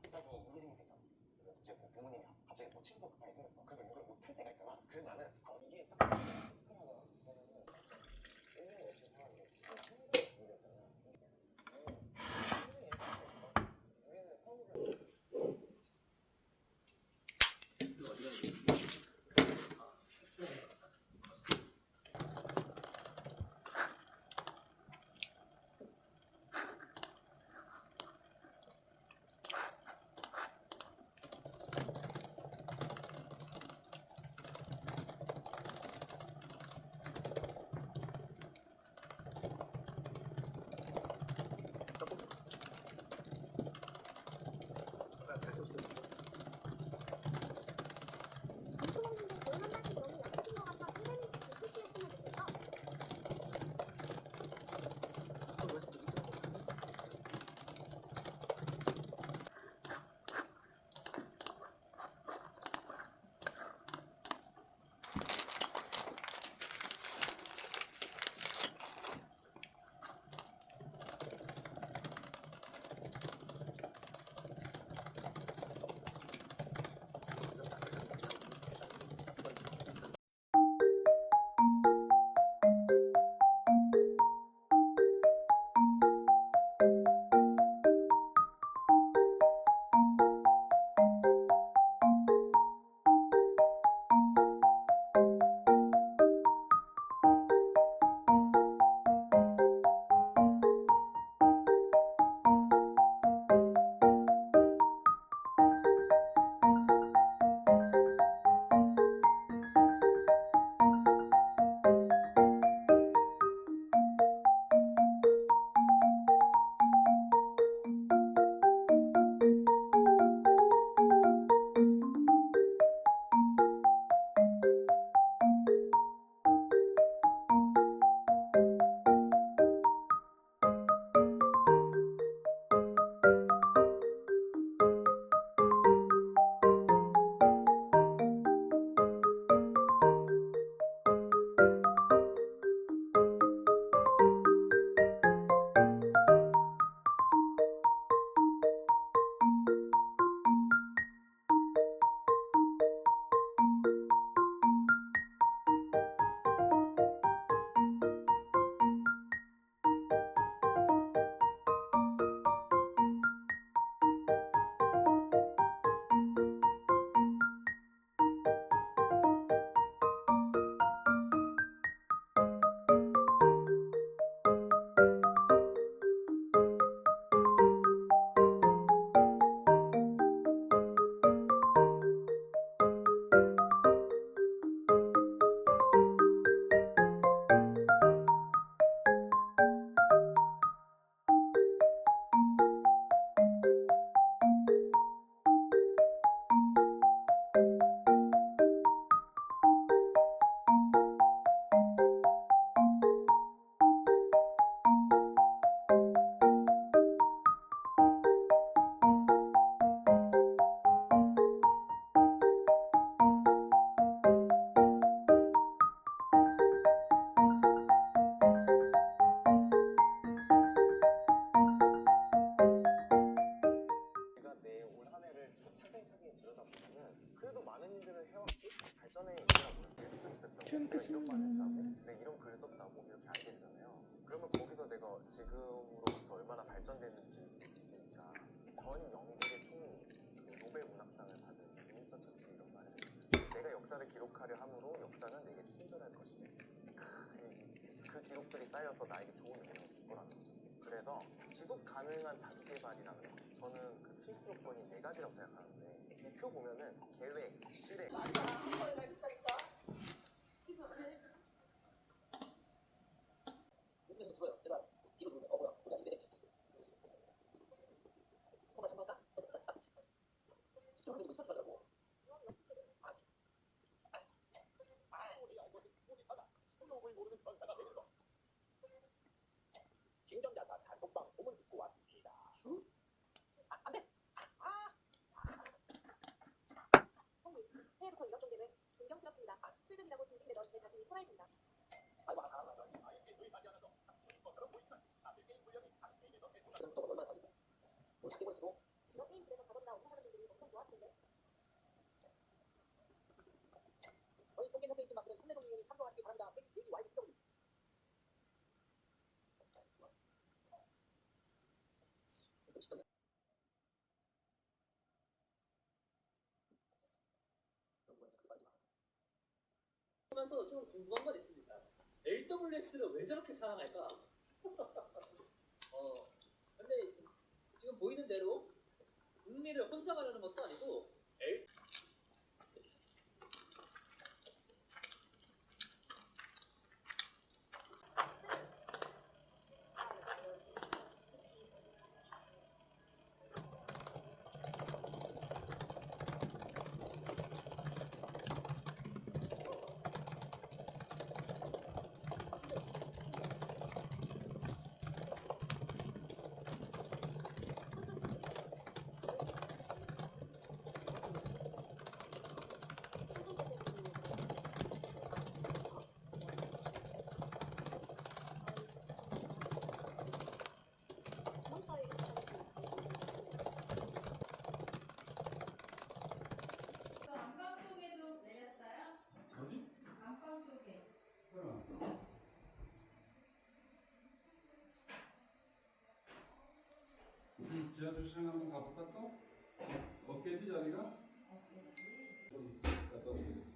갑자기 이게 생겼잖아. 갑자기 뭐 부모님이 갑자기 뭐 친구가 많이 생겼어. 그래서 이걸 못할 때가 있잖아. 그래서 나는 이게 딱 체크하고 하면은 진짜 옛날에 없이 사는데 생각이 들렸잖아. 우리는 서울을 그래도 많은 일들을 해왔고 발전의 이유가 뭐야? 뮤직 편집했다고 내가 이런 말 했다고 내가 이런 글을 썼다고 이렇게 알게 되잖아요. 그러면 거기서 내가 지금으로부터 얼마나 발전됐는지 볼 수 있으니까 전 영국의 총리 노벨 문학상을 받은 윈스턴 처칠이 이런 말을 했어요. 내가 역사를 기록하려 함으로 역사는 내게 친절할 것이다. 그 기록들이 쌓여서 나에게 좋은 영향을 줄 거라는 거죠. 그래서 지속 가능한 자기 개발이라는 거 저는 그 필수 요건이 4가지라고 생각하는데 이 표 보면은 계획, 실행 여기서 죽어요. 제가 뒤로 누르면 뭐야? 뭐야 이게? 잠깐 집중을 하고 있었더라고. 모르는 전사가 되는 김전자사 단톡방 소문 듣고 왔습니다. 수? 안 돼. 홍님, 새해부터 이런 존재는 존경스럽습니다. 출근이라고 징징대던 제 자신이 초라해진다. 아이고 아예 개소리 많이 하면서 것처럼 보이지만 사실 게임 분량이 다른 게임에서 대충 또 얼마나 다르고 뭐 자기 머릿속으로 지역 게임집에서 적어도 나오고 판매종 이용이 참조하시기 바랍니다. 팬이 JYW. 하면서 좀 궁금한 건 있습니다. AWX를 왜 저렇게 사랑할까? 근데 지금 보이는 대로 북미를 혼자 가려는 것도 아니고 안방 쪽에도 내렸어요? 어디? 안방 쪽에. 우리 지하철장 한번 가볼까 또? 없겠지 자리가? 없겠지. 갔다 오고.